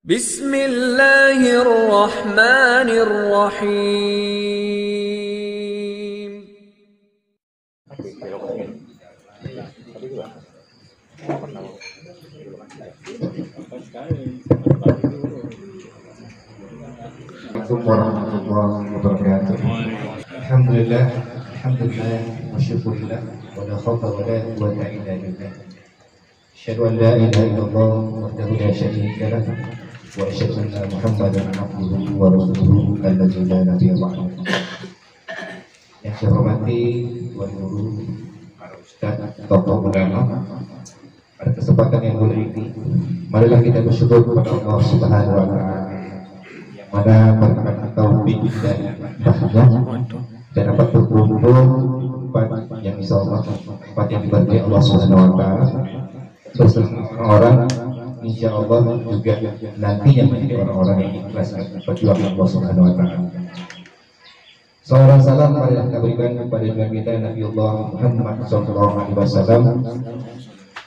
Bismillahirrahmanirrahim. Assalamualaikum warahmatullahi wabarakatuh. Alhamdulillah, wa syukurillah, wa la khawfa wa la quwwata illa billah. Asyhadu an la ilaha illallah wahdahu la syarika lah wa asyhadu anna Muhammadan abduhu wa rasuluhu alladzi la nabiyya ba'dahu. Yang saya hormati tuan guru, para ustaz, tokoh ulama, pada kesempatan yang mulia ini, marilah kita bersyukur kepada Allah Subhanahu wa taala pada berkat taufik dan hidayahnya dan dapat berkumpul tempat yang insyaallah tempat yang diberkahi Allah Subhanahu wa taala bersama orang insyaallah juga nantinya menjadi orang-orang yang ikhlas berjuang Allah Subhanahu wa taala. Salam mari kita berikan kepada junjungan kita Nabi Allah Muhammad sallallahu alaihi wasallam.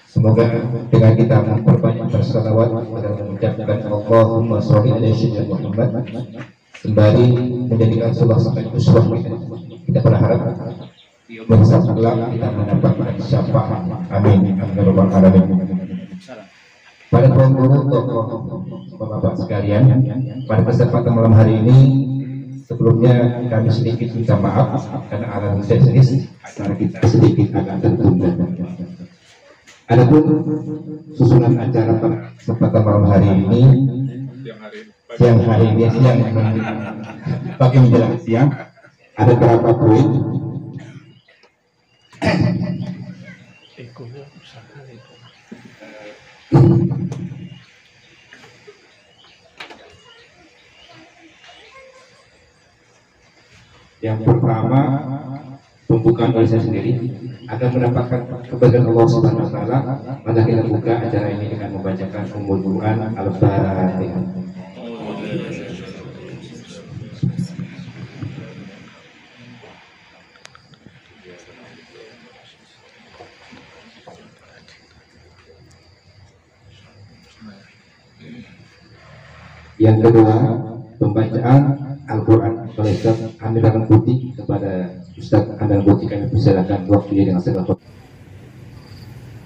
Semoga dengan kita memperbanyak bersalawat dan mengucapkan Allahumma sholli ala sayyidina Muhammad sembari menjadikan sebuah uswah kita berharap bersama kelak kita mendapatkan syafaat. Amin. Amin ya rabbal alamin. Pada tuan guru, tokoh, bapak-bapak sekalian, pada kesempatan malam hari ini sebelumnya kami sedikit minta maaf karena alasan teknis acara kita sedikit agak tertunda. Adapun susunan acara pada kesempatan malam hari ini, siang pagi menjelang siang, ada berapa poin? Yang pertama, pembukaan oleh saya sendiri agar mendapatkan keberkahan Allah Subhanahu wa taala. Maka kita buka acara ini dengan membacakan Ummul Quran Al-Fatihah. Yang kedua, pembacaan Al-Quran oleh Ustaz Amir Putih. Kepada Ustaz Amir Putih kami persilakan waktunya dengan segala.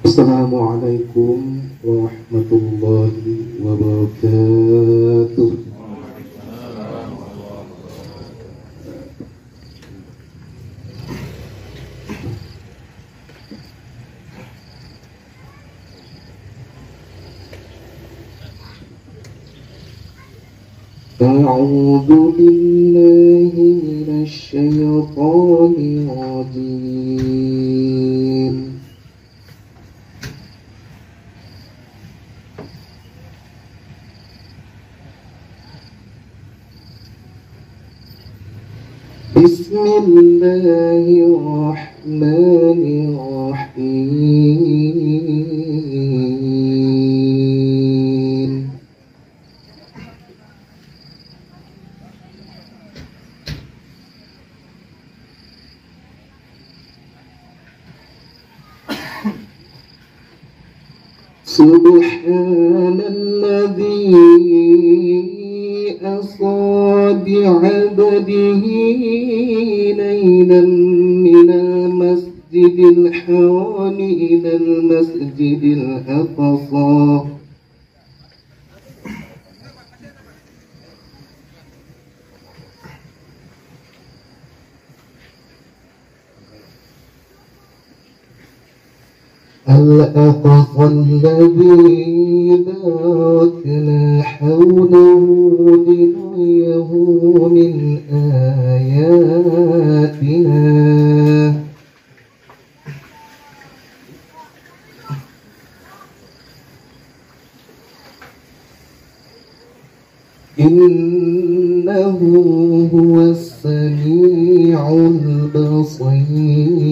Assalamualaikum warahmatullahi wabarakatuh. A'udzu billahi minasy syaithanir rajim. Bismillahirrahmanirrahim. Subhanalladzi asra bi'abdihi laylan minal masjidil haram ilal masjidil aqsa. الأقصى الذي باركنا حوله لنريه من آياتنا إنه هو السميع البصير.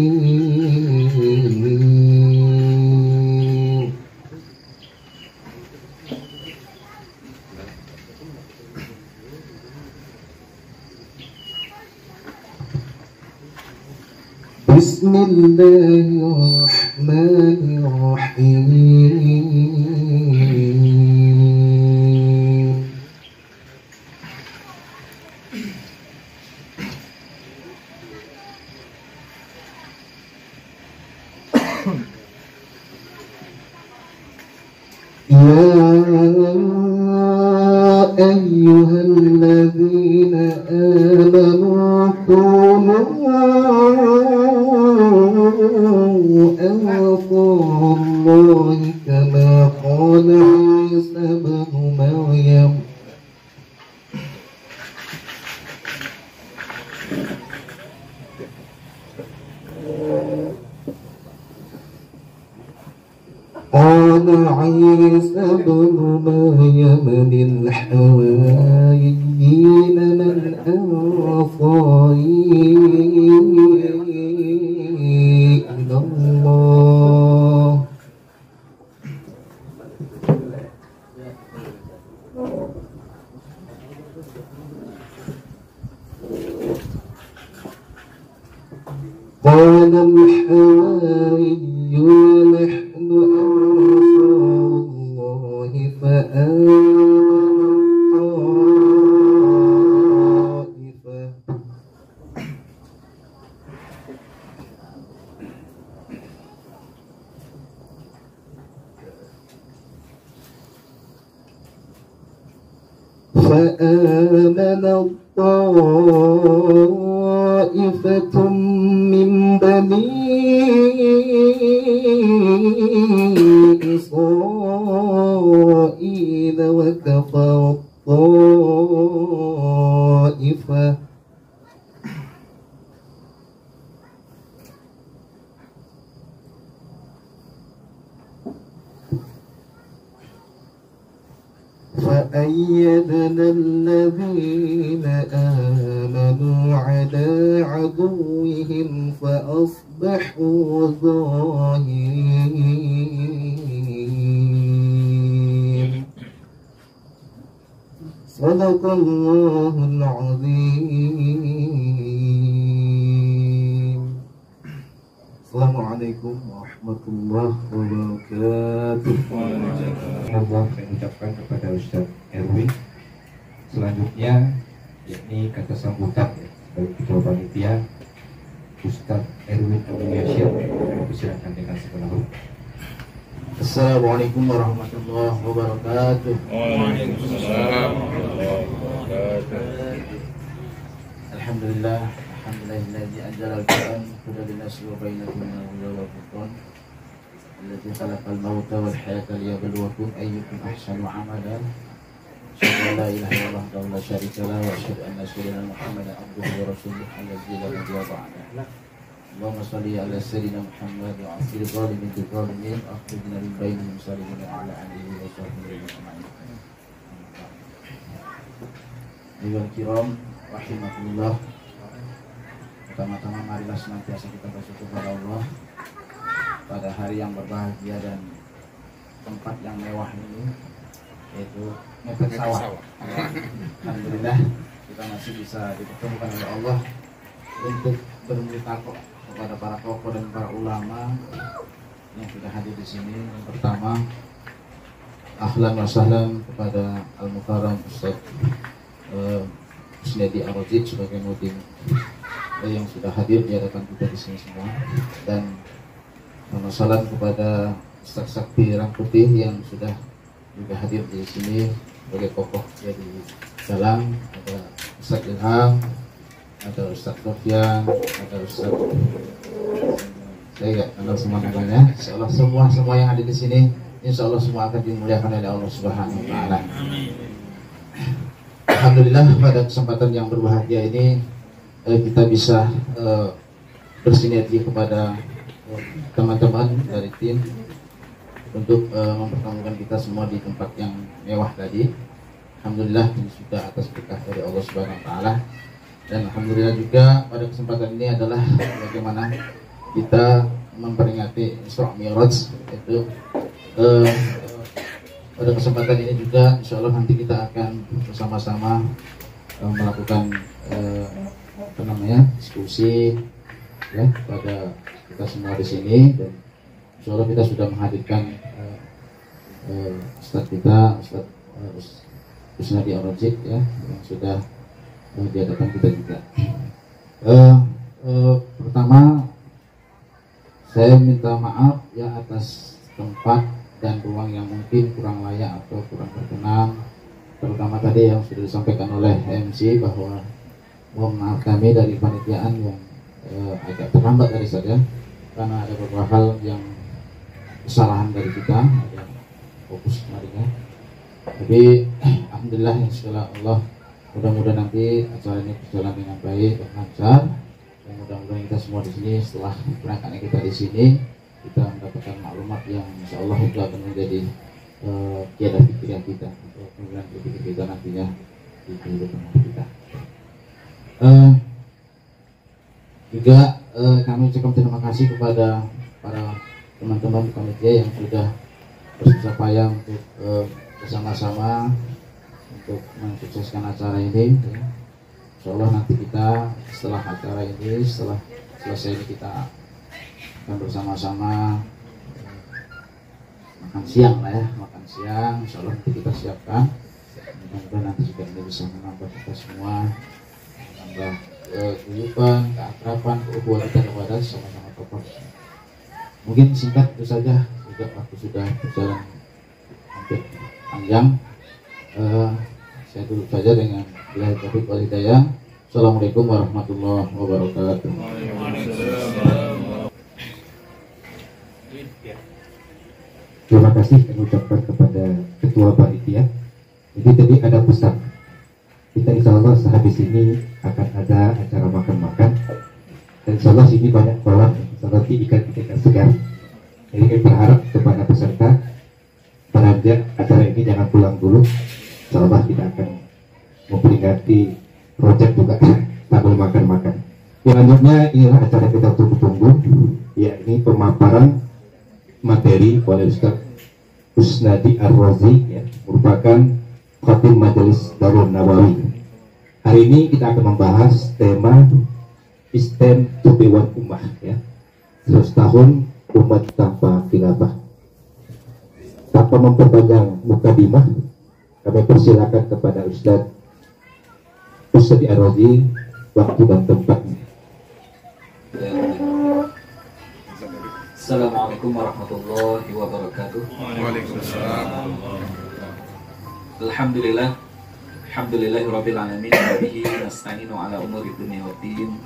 Bismillahirrahmanirrahim. أيها الذين آمنوا كونوا أنصار الله كما قال عيسى بن مريم قال عيسى بن مريم للحواريين من أنصاري إلى الله قال الحواريون نحن أنصار الله فآمن طائفة طائفة من بني إسرائيل وكفر الطائفة فأيدنا الذين آمنوا على عدوهم فأصبحوا ظاهرين صدق الله العظيم. Assalamualaikum warahmatullahi wabarakatuh. Allah saya ucapkan kepada Ustaz Erwin. Selanjutnya yakni kata sambutan dari ketua panitia Ustaz Erwin Abdul. Silakan dengan segala hormat. Assalamualaikum warahmatullahi wabarakatuh. Waalaikumsalam warahmatullahi wabarakatuh. Alhamdulillah, alhamdulillahilladzi anzala al-Qur'an hudan lin-nasi wa bayyinatin minal huda wal furqan. Alladzi khalaqal mauta wal hayata liyabluwakum ayyukum ahsanu amalan. Asyhadu an la ilaha illallah wa la syarika lahu wa asyhadu anna sayyidina Muhammadan abduhu wa rasuluhu alladzi la nabiyya ba'dahu. Allahumma shalli ala sayyidina Muhammad wa asir zalimin bil zalimin akhrijna min bainihim salimin wa ala alihi wa sahbihi ajma'in. Ayyuhal kiram rahimakumullah. Pertama-tama marilah senantiasa kita bersyukur kepada Allah pada hari yang berbahagia dan tempat yang mewah ini, yaitu ngepet sawah. Alhamdulillah kita masih bisa dipertemukan oleh Allah untuk bermutakoh kepada para tokoh dan para ulama yang sudah hadir di sini. Yang pertama, ahlan wa sahlan kepada Al-Mukarram Ustaz Husnedi Ar-Rajid sebagai mudim yang sudah hadir di hadapan kita di sini semua, dan salam kepada Ustaz Sakti Rangputih yang sudah juga hadir di sini sebagai tokoh dari dalam. Ada Ustaz Ilham, ada Ustaz Sofian, ada Ustaz, saya nggak kenal semua namanya. Insyaallah semua yang ada di sini, insyaallah semua akan dimuliakan oleh Allah Subhanahu Wa Taala. Alhamdulillah pada kesempatan yang berbahagia ini kita bisa bersinergi kepada teman-teman dari tim untuk mempertemukan kita semua di tempat yang mewah tadi. Alhamdulillah ini sudah atas berkah dari Allah Subhanahu Wa Taala. Dan alhamdulillah juga pada kesempatan ini adalah bagaimana kita memperingati Isra Mi'raj, itu pada kesempatan ini juga insyaallah nanti kita akan bersama-sama melakukan diskusi ya pada kita semua di sini, dan insyaallah kita sudah menghadirkan Ustaz kita Ustaz Husnedi Ar-Rajid ya, yang sudah di hadapan kita juga. Pertama saya minta maaf ya atas tempat dan ruang yang mungkin kurang layak atau kurang berkenan, terutama tadi yang sudah disampaikan oleh MC bahwa mohon maaf kami dari panitiaan yang agak terlambat tadi saja karena ada beberapa hal yang kesalahan dari kita, ada fokus kemarinnya. Tapi alhamdulillah insya Allah mudah-mudahan nanti acara ini berjalan dengan baik dan lancar. Dan mudah-mudahan kita semua di sini setelah berangkatnya kita di sini kita mendapatkan maklumat yang insya Allah itu akan menjadi tiada pikiran kita atau kemudian berpikir kita nantinya di kehidupan kita. Juga kami ucapkan terima kasih kepada para teman-teman panitia yang sudah bersusah payah untuk bersama-sama untuk mensukseskan acara ini. Insya Allah nanti kita setelah acara ini, setelah selesai ini kita akan bersama-sama makan siang lah ya, makan siang. Insya Allah nanti kita siapkan. Mudah-mudahan nanti juga ini bisa menambah kita semua, menambah kehidupan, keakraban, keukhuwatan kita kepada sama-sama tokoh. Mungkin singkat itu saja, juga waktu sudah berjalan hampir panjang. Saya tutup saja dengan billahi taufiq wal hidayah. Assalamualaikum warahmatullahi wabarakatuh. Terima kasih kami ucapkan kepada Ketua Panitia. Jadi tadi ada pesan. Kita insya Allah sehabis ini akan ada acara makan-makan. Dan insya Allah sini banyak kolam, seperti ikan-ikan segar. Jadi kami berharap kepada peserta, pada acara ini jangan pulang dulu. Insya Allah kita akan memperingati project juga sambil makan-makan. Selanjutnya inilah acara kita tunggu-tunggu, yakni pemaparan materi oleh Ustaz Husnadi Ar-Razi, ya, merupakan Khatib Majelis Darul Nawawi. Hari ini kita akan membahas tema Islam Tubiwan Ummah, ya, 100 tahun umat tanpa khilafah. Tanpa memperpanjang mukadimah, kami persilakan kepada Ustaz Husnadi Ar-Razi waktu dan tempatnya. Assalamualaikum warahmatullahi wabarakatuh. Waalaikumsalam. Alhamdulillah, alhamdulillahirabbil alamin, wa bihi nasta'inu ala umuri dunya waddin,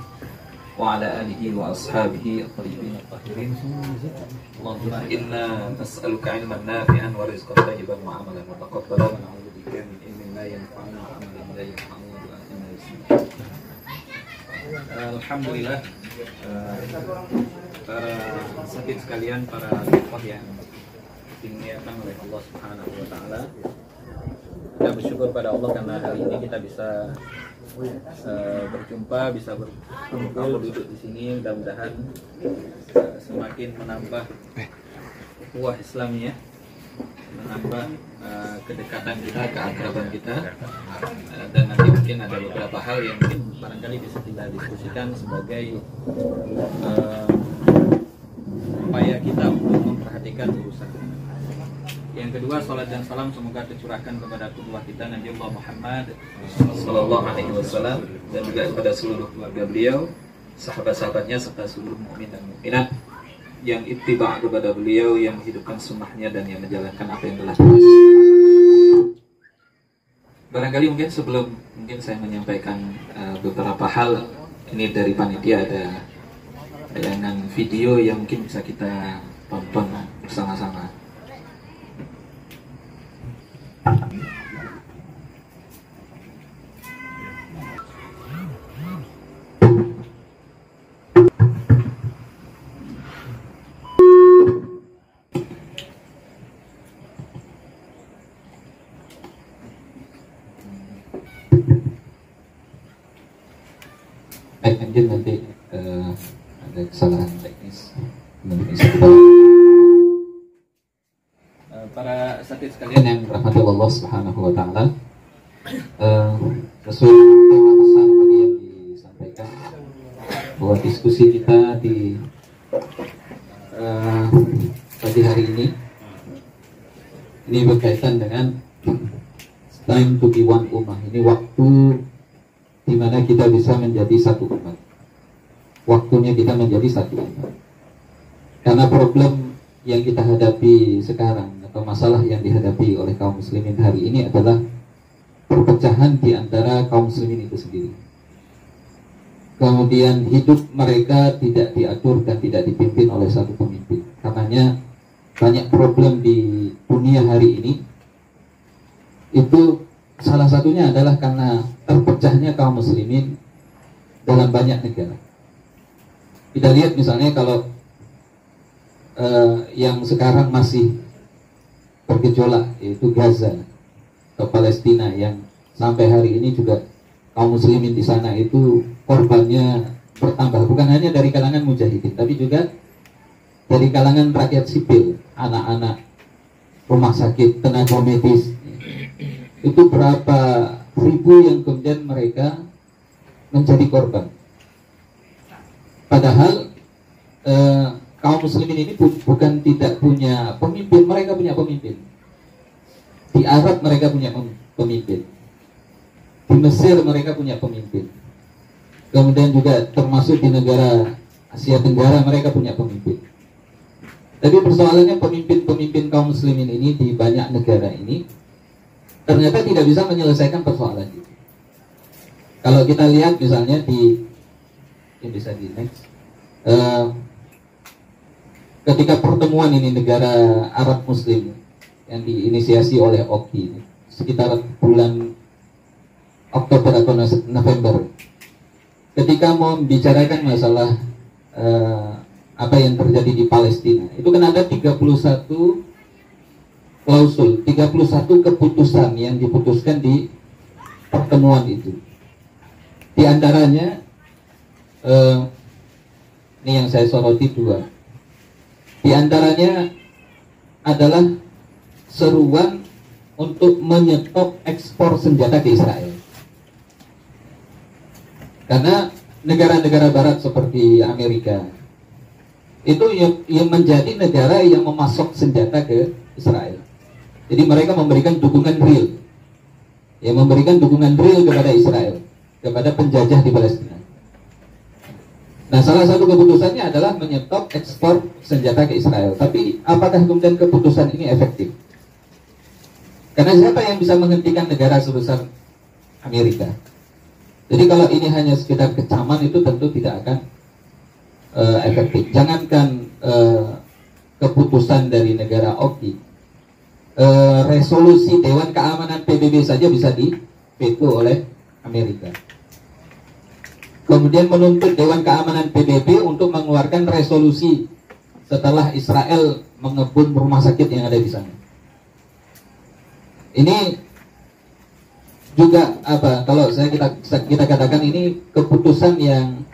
wa ala alihi wa ashabihi at-tayyibin at-tahirin. Allahumma inna nas'aluka ilman nafi'an wa rizqan thayyiban wa amalan mutaqabbalan wa na'udzu bika min ilmin la yanfa'u wa amalin la yanfa'u wa du'atin la yusma'. Alhamdulillah, para sakit sekalian, para tokoh yang dimuliakan oleh Allah Subhanahu wa taala. Kita bersyukur pada Allah karena hari ini kita bisa berjumpa, bisa berkumpul duduk di sini. Mudah-mudahan semakin menambah ukhuwah Islamiyah, menambah kedekatan kita, keakraban kita, dan nanti mungkin ada beberapa hal yang mungkin barangkali bisa kita diskusikan sebagai upaya kita untuk memperhatikan urusan. Yang kedua, salat dan salam semoga tercurahkan kepada qudwah kita Nabi Allah Muhammad sallallahu alaihi wasallam dan juga kepada seluruh keluarga beliau, sahabat-sahabatnya serta seluruh mukmin dan mukminat yang ittiba' kepada beliau, yang menghidupkan sunnahnya dan yang menjalankan apa yang telah jelas. Barangkali mungkin sebelum saya menyampaikan beberapa hal ini dari panitia, ada tayangan video yang mungkin bisa kita tonton bersama-sama. Mungkin nanti ada kesalahan teknis. Para sakit sekalian yang Rahmati Allah Subhanahu wa taala. Sesuai tema pesan tadi yang disampaikan bahwa diskusi kita di pagi hari ini berkaitan dengan time to be one ummah. Ini waktu di mana kita bisa menjadi satu umat. Waktunya kita menjadi satu umat. Karena problem yang kita hadapi sekarang atau masalah yang dihadapi oleh kaum muslimin hari ini adalah perpecahan di antara kaum muslimin itu sendiri. Kemudian hidup mereka tidak diatur dan tidak dipimpin oleh satu pemimpin. Karenanya banyak problem di dunia hari ini. Itu salah satunya adalah karena terpecahnya kaum muslimin dalam banyak negara. Kita lihat misalnya kalau yang sekarang masih bergejolak, yaitu Gaza atau Palestina, yang sampai hari ini juga kaum muslimin di sana itu korbannya bertambah, bukan hanya dari kalangan mujahidin, tapi juga dari kalangan rakyat sipil, anak-anak, rumah sakit, tenaga medis. Itu berapa ribu yang kemudian mereka menjadi korban. Padahal kaum muslimin ini bukan tidak punya pemimpin, mereka punya pemimpin. Di Arab mereka punya pemimpin. Di Mesir mereka punya pemimpin. Kemudian juga termasuk di negara Asia Tenggara mereka punya pemimpin. Tapi persoalannya pemimpin kaum muslimin ini di banyak negara ini ternyata tidak bisa menyelesaikan persoalan itu. Kalau kita lihat misalnya ini bisa di next, ketika pertemuan ini negara Arab Muslim yang diinisiasi oleh OKI sekitar bulan Oktober atau November, ketika mau membicarakan masalah apa yang terjadi di Palestina, itu kan ada 31 klausul, 31 keputusan yang diputuskan di pertemuan itu. Di antaranya ini yang saya soroti dua. Di antaranya adalah seruan untuk menyetop ekspor senjata ke Israel. Karena negara-negara barat seperti Amerika itu yang menjadi negara yang memasok senjata ke Israel. Jadi mereka memberikan dukungan real, memberikan dukungan real kepada Israel, kepada penjajah di Palestina. Nah, salah satu keputusannya adalah menyetop ekspor senjata ke Israel. Tapi apakah kemudian keputusan ini efektif? Karena siapa yang bisa menghentikan negara sebesar Amerika? Jadi kalau ini hanya sekedar kecaman itu tentu tidak akan efektif. Jangankan keputusan dari negara OKI, resolusi Dewan Keamanan PBB saja bisa diveto oleh Amerika. Kemudian menuntut Dewan Keamanan PBB untuk mengeluarkan resolusi setelah Israel mengebun rumah sakit yang ada di sana. Ini juga kalau kita katakan ini keputusan yang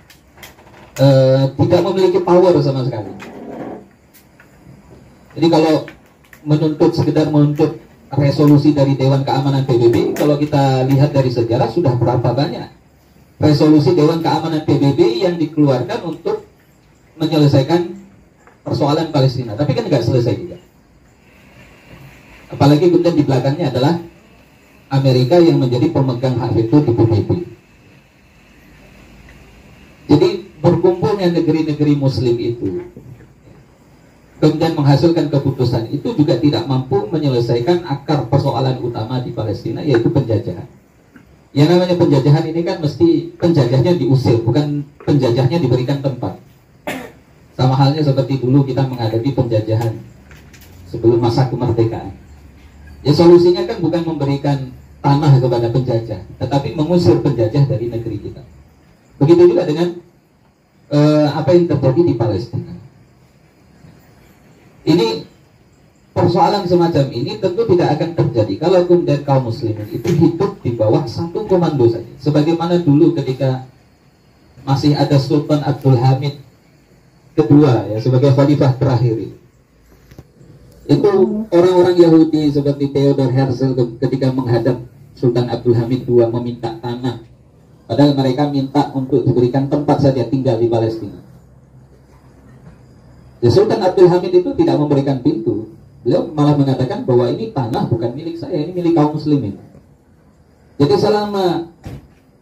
tidak memiliki power sama sekali. Jadi kalau sekedar menuntut resolusi dari Dewan Keamanan PBB, kalau kita lihat dari sejarah sudah berapa banyak resolusi Dewan Keamanan PBB yang dikeluarkan untuk menyelesaikan persoalan Palestina, tapi kan nggak selesai juga. Apalagi kemudian di belakangnya adalah Amerika yang menjadi pemegang hak veto di PBB. Jadi berkumpulnya negeri-negeri Muslim itu kemudian menghasilkan keputusan itu juga tidak mampu menyelesaikan akar persoalan utama di Palestina, yaitu penjajahan. Yang namanya penjajahan ini kan mesti penjajahnya diusir, bukan penjajahnya diberikan tempat. Sama halnya seperti dulu kita menghadapi penjajahan sebelum masa kemerdekaan. Ya solusinya kan bukan memberikan tanah kepada penjajah, tetapi mengusir penjajah dari negeri kita. Begitu juga dengan apa yang terjadi di Palestina. Ini persoalan semacam ini tentu tidak akan terjadi kalau kemudian kaum muslimin itu hidup di bawah satu komando saja. Sebagaimana dulu ketika masih ada Sultan Abdul Hamid kedua sebagai khalifah terakhir itu orang-orang Yahudi seperti Theodor Herzl ketika menghadap Sultan Abdul Hamid II meminta tanah, padahal mereka minta untuk diberikan tempat saja tinggal di Palestina. Sultan Abdul Hamid itu tidak memberikan pintu. Beliau malah mengatakan bahwa ini tanah bukan milik saya, ini milik kaum muslimin. Jadi selama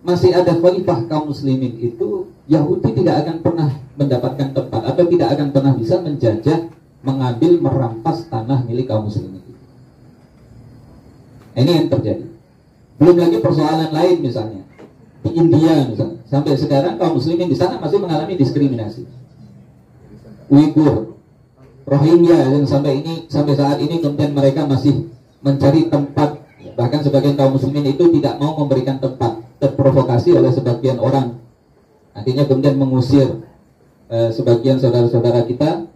masih ada khalifah kaum muslimin itu, Yahudi tidak akan pernah mendapatkan tempat atau tidak akan pernah bisa menjajah, mengambil, merampas tanah milik kaum muslimin. Ini yang terjadi. Belum lagi persoalan lain misalnya di India misalnya. Sampai sekarang kaum muslimin di sana masih mengalami diskriminasi. Uighur, Rohingya yang sampai saat ini kemudian mereka masih mencari tempat. Bahkan sebagian kaum muslimin itu tidak mau memberikan tempat, terprovokasi oleh sebagian orang. Artinya kemudian mengusir sebagian saudara-saudara kita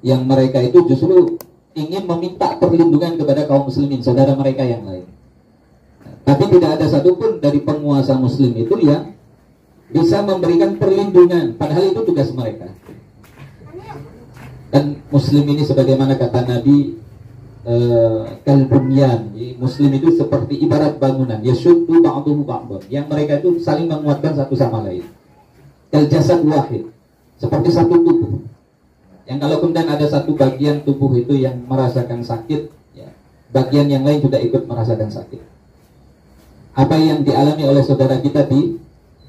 yang mereka itu justru ingin meminta perlindungan kepada kaum muslimin, saudara mereka yang lain. Tapi tidak ada satupun dari penguasa muslim itu yang bisa memberikan perlindungan, padahal itu tugas mereka. Dan muslim ini sebagaimana kata Nabi, kalbunyan, muslim itu seperti ibarat bangunan, yashuddu ba'duhu ba'dan, yang mereka itu saling menguatkan satu sama lain. Kal jasad wahid, seperti satu tubuh. Yang kalau kemudian ada satu bagian tubuh itu yang merasakan sakit, ya, bagian yang lain juga ikut merasakan sakit. Apa yang dialami oleh saudara kita di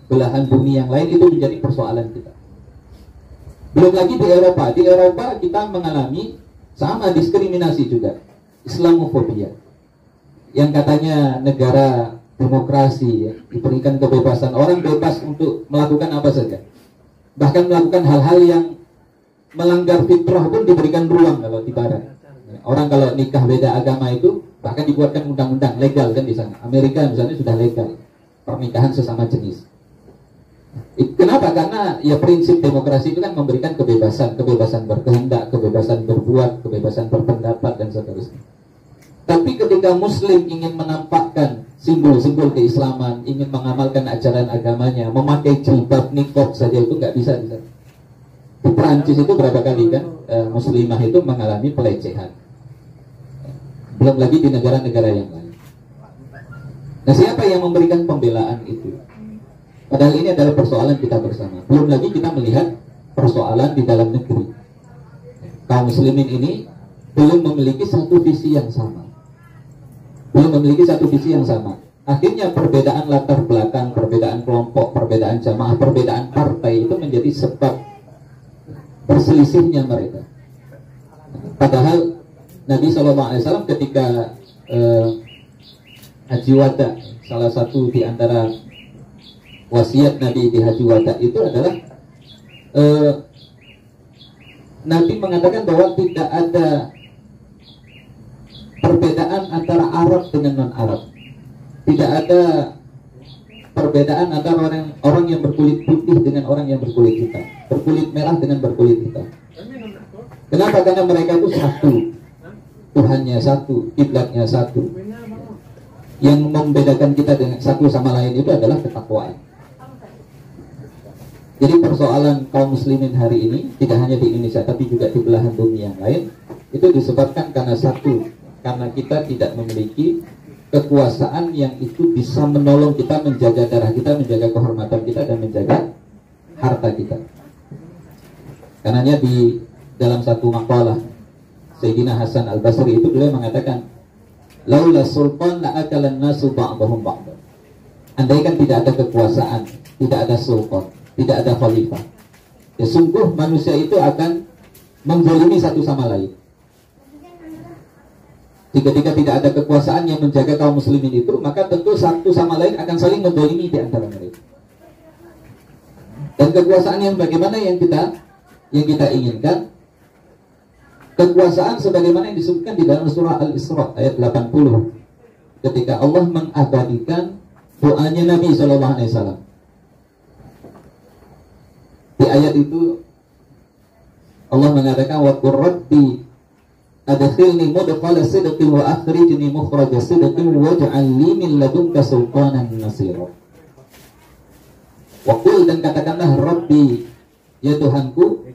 belahan bumi yang lain itu menjadi persoalan kita. Belum lagi di Eropa kita mengalami sama diskriminasi juga, Islamofobia, yang katanya negara demokrasi, ya, diberikan kebebasan, orang bebas untuk melakukan apa saja, bahkan melakukan hal-hal yang melanggar fitrah pun diberikan ruang kalau di barat. Orang kalau nikah beda agama itu bahkan dibuatkan undang-undang legal kan di sana. Amerika misalnya sudah legal pernikahan sesama jenis. Kenapa? Karena ya prinsip demokrasi itu kan memberikan kebebasan berkehendak, kebebasan berbuat, kebebasan berpendapat dan seterusnya. Tapi ketika muslim ingin menampakkan simbol-simbol keislaman, ingin mengamalkan ajaran agamanya, memakai jilbab niqab saja itu nggak bisa di sana. Di Perancis itu berapa kali kan muslimah itu mengalami pelecehan. Belum lagi di negara-negara yang lain. Nah, siapa yang memberikan pembelaan itu? Padahal ini adalah persoalan kita bersama. Belum lagi kita melihat persoalan di dalam negeri. Kaum muslimin ini belum memiliki satu visi yang sama. Akhirnya perbedaan latar belakang, perbedaan kelompok, perbedaan jamaah, perbedaan partai itu menjadi sebab perselisihnya mereka. Padahal Nabi SAW ketika Haji Wada, salah satu di antara wasiat Nabi di Haji Wada itu adalah Nabi mengatakan bahwa tidak ada perbedaan antara Arab dengan non-Arab. Tidak ada perbedaan antara orang yang berkulit putih dengan orang yang berkulit hitam, berkulit merah dengan berkulit hitam. Kenapa? Karena mereka itu satu, Tuhannya satu, kiblatnya satu. Yang membedakan kita dengan satu sama lain itu adalah ketakwaan. Jadi persoalan kaum muslimin hari ini tidak hanya di Indonesia tapi juga di belahan bumi yang lain itu disebabkan karena satu, karena kita tidak memiliki kekuasaan yang itu bisa menolong kita menjaga darah kita, menjaga kehormatan kita dan menjaga harta kita. Karenanya di dalam satu makalah Sayyidina Hasan Al-Basri itu beliau mengatakan, laula sultan la akalan nasu ba'dahum ba'd. Andaikan tidak ada kekuasaan, tidak ada sultan, tidak ada khalifah, ya sungguh manusia itu akan menzalimi satu sama lain. Ketika tidak ada kekuasaan yang menjaga kaum muslimin itu, maka tentu satu sama lain akan saling menzalimi di antara mereka. Dan kekuasaan yang bagaimana yang kita inginkan? Kekuasaan sebagaimana yang disebutkan di dalam surah Al-Isra ayat 80, ketika Allah mengabadikan doanya Nabi SAW. Di ayat itu Allah mengatakan, wa qur rabbi adkhilni mudkhala sidqin wa akhrijni mukhraja sidqin waj'al li min ladunka sultanan nasira. Wa qul, dan katakanlah, Rabbi, ya Tuhanku,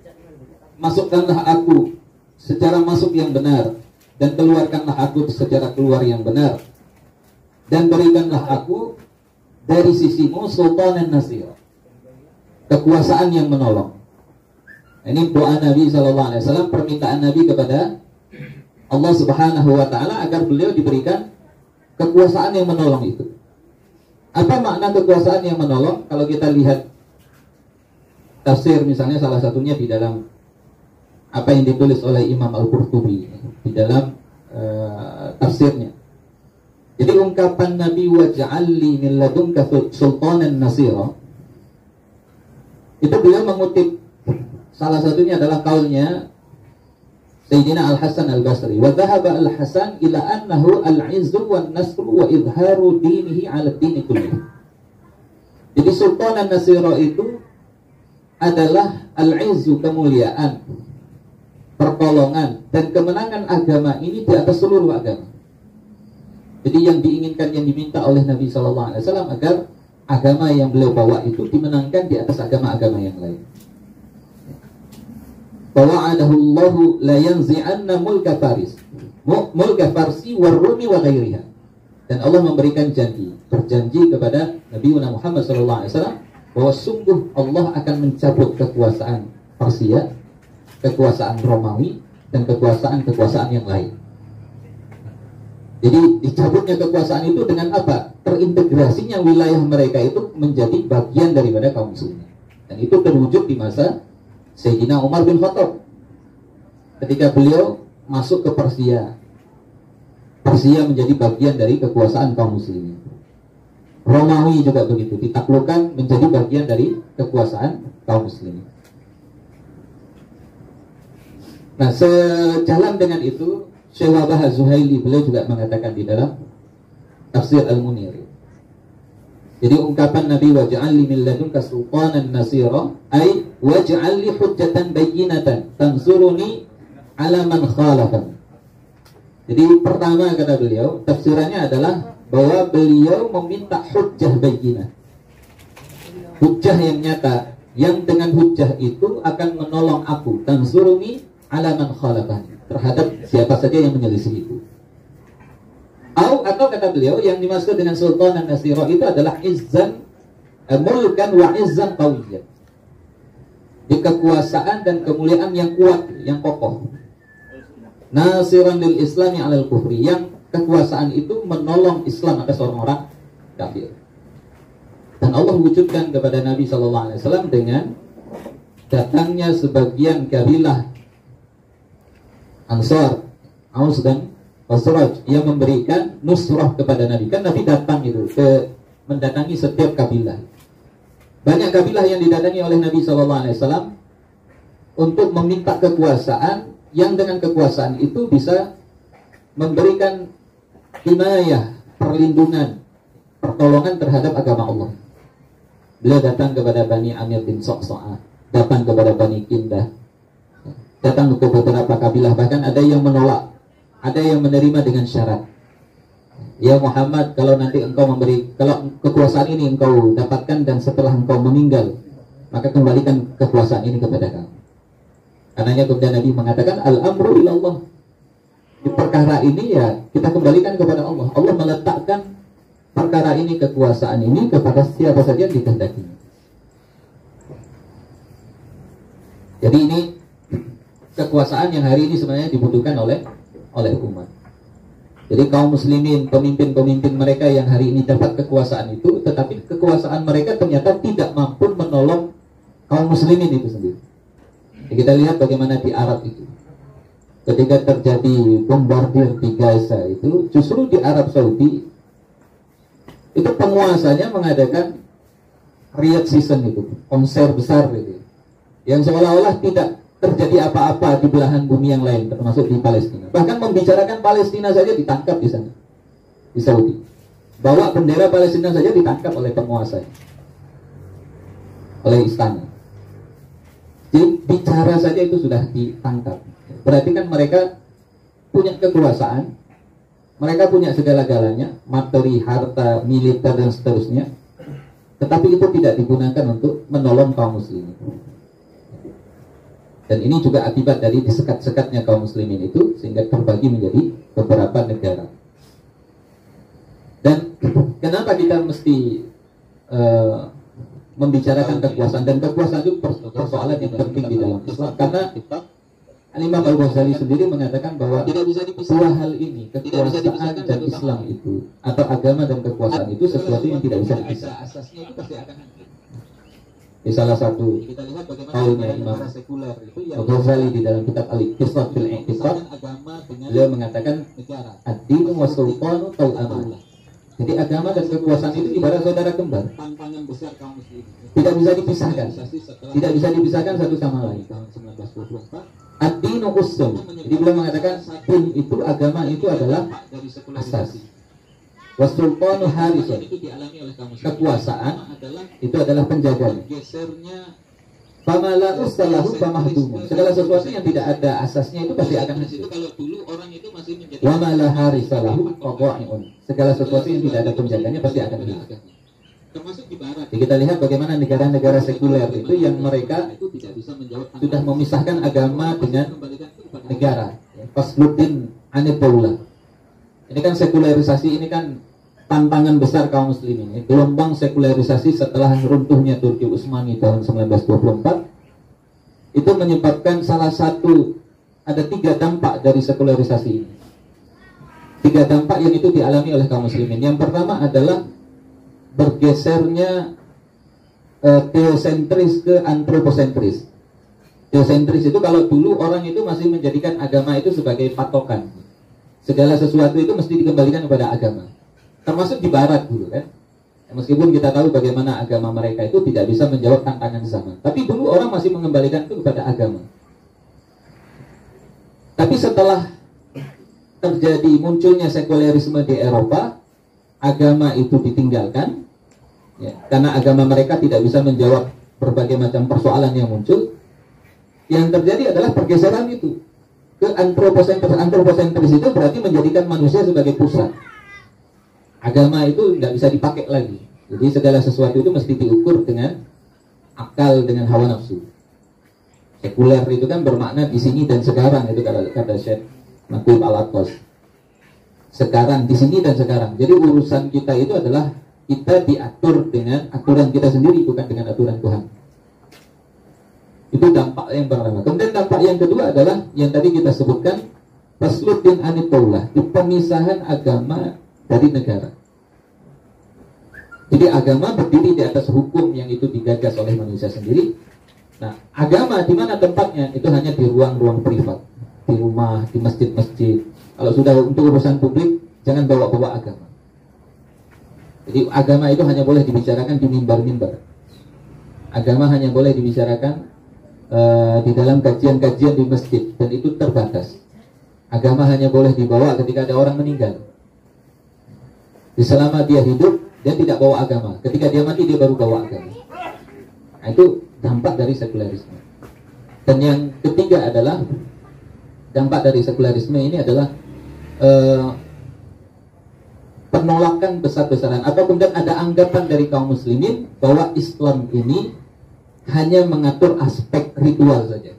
masukkanlah aku secara masuk yang benar dan keluarkanlah aku secara keluar yang benar, dan berikanlah aku dari sisimu sultanan nasira, kekuasaan yang menolong. Ini doa Nabi SAW, permintaan Nabi kepada Allah Subhanahu wa Ta'ala agar beliau diberikan kekuasaan yang menolong itu. Apa makna kekuasaan yang menolong? Kalau kita lihat tafsir misalnya, salah satunya di dalam apa yang ditulis oleh Imam Al-Qurtubi di dalam tafsirnya. Jadi ungkapan Nabi waj'alli min ladunka sultanan nasira, itu beliau mengutip salah satunya adalah kaulnya Sayyidina Al-Hasan Al-Basri. Wa dhahaba Al-Hasan ila annahu al-'izzu wan nasru wa izharu dinihi 'ala ad-din kulli. Jadi sultanan nasira itu adalah al-'izzu, kemuliaan, pertolongan dan kemenangan agama ini di atas seluruh agama. Jadi yang diinginkan, yang diminta oleh Nabi SAW agar agama yang beliau bawa itu dimenangkan di atas agama-agama yang lain. Wa'adahu Allahu la yanzi'anna mulka Faris, mulka Farsi warrumi wa ghairiha. Dan Allah memberikan berjanji kepada Nabi Muhammad SAW bahwa sungguh Allah akan mencabut kekuasaan Persia, kekuasaan Romawi, dan kekuasaan yang lain. Jadi dicabutnya kekuasaan itu dengan apa? Terintegrasinya wilayah mereka itu menjadi bagian daripada kaum muslimin. Dan itu terwujud di masa Sayyidina Umar bin Khattab. Ketika beliau masuk ke Persia, Persia menjadi bagian dari kekuasaan kaum muslimin. Romawi juga begitu, ditaklukkan menjadi bagian dari kekuasaan kaum muslimin. Nah, sejalan dengan itu, Syekh Wahbah Az-Zuhaili beliau juga mengatakan di dalam Tafsir Al-Munir. Jadi ungkapan Nabi waj'alli min ladunka sultanan nasira, ay waj'alli hujjatan bayyinatan tansuruni ala man khalafan. Jadi pertama kata beliau, tafsirannya adalah bahwa beliau meminta hujjah bayyinah, hujjah yang nyata, yang dengan hujjah itu akan menolong aku, tansuruni ala man khalafan, terhadap siapa saja yang menyelisih itu. Atau kata beliau yang dimaksud dengan sultanan nasira itu adalah izzan mulkan wa izzan qawiyyan, di kekuasaan dan kemuliaan yang kuat, yang kokoh. Nasiran lil islami alal kufri, yang kekuasaan itu menolong Islam atas orang-orang kafir. Dan Allah wujudkan kepada Nabi SAW dengan datangnya sebagian kabilah Ansar, Aus dan Khazraj yang memberikan nusrah kepada Nabi. Kan Nabi datang itu mendatangi setiap kabilah. Banyak kabilah yang didatangi oleh Nabi SAW untuk meminta kekuasaan, yang dengan kekuasaan itu bisa memberikan himayah, perlindungan, pertolongan terhadap agama Allah. Beliau datang kepada Bani Amir bin Sa'sa'ah, datang kepada Bani Kindah, datang ke beberapa kabilah, bahkan ada yang menolak, ada yang menerima dengan syarat. Ya Muhammad, kalau nanti engkau kalau kekuasaan ini engkau dapatkan dan setelah engkau meninggal, maka kembalikan kekuasaan ini kepada kamu. Karenanya kemudian Nabi mengatakan al-amru ilallah. Di perkara ini ya kita kembalikan kepada Allah. Allah meletakkan perkara ini, kekuasaan ini kepada siapa saja yang dikehendakinya. Jadi ini kekuasaan yang hari ini sebenarnya dibutuhkan oleh umat. Jadi kaum muslimin, pemimpin-pemimpin mereka yang hari ini dapat kekuasaan itu, tetapi kekuasaan mereka ternyata tidak mampu menolong kaum muslimin itu sendiri. Jadi kita lihat bagaimana di Arab itu, ketika terjadi bombardir di Gaza itu, justru di Arab Saudi itu penguasanya mengadakan riot season itu, konser besar gitu, yang seolah-olah tidak terjadi apa-apa di belahan bumi yang lain, termasuk di Palestina. Bahkan membicarakan Palestina saja ditangkap di sana, di Saudi. Bawa bendera Palestina saja ditangkap oleh penguasa, oleh istana. Jadi bicara saja itu sudah ditangkap. Berarti kan mereka punya kekuasaan, mereka punya segala-galanya, materi, harta, militer dan seterusnya, tetapi itu tidak digunakan untuk menolong kaum muslimin. Dan ini juga akibat dari disekat-sekatnya kaum muslimin itu, sehingga terbagi menjadi beberapa negara. Dan kenapa kita mesti membicarakan kekuasaan, dan kekuasaan itu persoalan yang penting di dalam Islam, karena Imam Al-Ghazali sendiri mengatakan bahwa tidak bisa dipisah dua hal ini, kekuasaan dan Islam itu, atau agama dan kekuasaan itu sesuatu yang tidak bisa dipisah. Asasnya itu pasti akan hancur. Di salah satu kaulnya Imam Al-Ghazali di dalam kitab Al-Iqtisad fil Iqtisad, beliau mengatakan ad-dinu wa sultanu taw'aman. Jadi agama dan kekuasaan itu ibarat saudara kembar. Tantangan besar kaum muslimin. Tidak bisa dipisahkan. Tidak bisa dipisahkan satu sama lain. Tahun 1924 Ad-dinu usul. Jadi beliau mengatakan din itu, agama itu adalah dari asas. sekularisasi. Wasultanu harisun. Itu dialami oleh kaum muslimin. Kekuasaan adalah itu adalah penjaganya. gesernya Famala usalahu famahdumu. Segala sesuatu yang tidak ada asasnya itu pasti akan itu. hancur. Kalau dulu orang itu masih menjadi Wa ma la harisalahu qadha'iun. Segala sesuatu yang tidak ada penjaganya pasti akan hilang. termasuk di barat. Jadi kita lihat bagaimana negara-negara sekuler itu yang mereka Itu tidak bisa menjawab sudah memisahkan agama dengan kembalikan itu kepada negara. Fasluddin anidawlah. Ini kan sekularisasi, ini kan tantangan besar kaum muslimin. Gelombang sekularisasi setelah runtuhnya Turki Utsmani tahun 1924 itu menyebabkan salah satu, ada 3 dampak dari sekularisasi ini. 3 dampak yang itu dialami oleh kaum muslimin. Yang pertama adalah bergesernya teosentris ke antroposentris. Teosentris itu kalau dulu orang itu masih menjadikan agama itu sebagai patokan. Segala sesuatu itu mesti dikembalikan kepada agama. Termasuk di barat dulu kan. Meskipun kita tahu bagaimana agama mereka itu tidak bisa menjawab tantangan zaman. Tapi dulu orang masih mengembalikan itu kepada agama. Tapi setelah terjadi munculnya sekulerisme di Eropa, agama itu ditinggalkan. Ya, karena agama mereka tidak bisa menjawab berbagai macam persoalan yang muncul. Yang terjadi adalah pergeseran itu ke antroposentris. Antroposentris itu berarti menjadikan manusia sebagai pusat. Agama itu tidak bisa dipakai lagi. Jadi segala sesuatu itu mesti diukur dengan akal, dengan hawa nafsu. Sekuler itu kan bermakna di sini dan sekarang, itu kata Syekh Naqib Al-Atas. Sekarang, di sini dan sekarang. Jadi urusan kita itu adalah kita diatur dengan aturan kita sendiri, bukan dengan aturan Tuhan. Itu dampak yang pertama. Kemudian dampak yang kedua adalah yang tadi kita sebutkan, fasluddin anitullah, pemisahan agama dari negara. Jadi agama berdiri di atas hukum yang itu digagas oleh manusia sendiri. Nah, agama di mana tempatnya? Itu hanya di ruang-ruang privat, di rumah, di masjid-masjid. Kalau sudah untuk urusan publik, jangan bawa-bawa agama. Jadi agama itu hanya boleh dibicarakan di mimbar-mimbar. Agama hanya boleh dibicarakan di dalam kajian-kajian di masjid, dan itu terbatas. Agama hanya boleh dibawa ketika ada orang meninggal. Selama dia hidup, dia tidak bawa agama. Ketika dia mati, dia baru bawa agama. Nah, itu dampak dari sekularisme. Dan yang ketiga adalah dampak dari sekularisme ini adalah penolakan besar-besaran, atau kemudian ada anggapan dari kaum muslimin bahwa Islam ini hanya mengatur aspek ritual saja.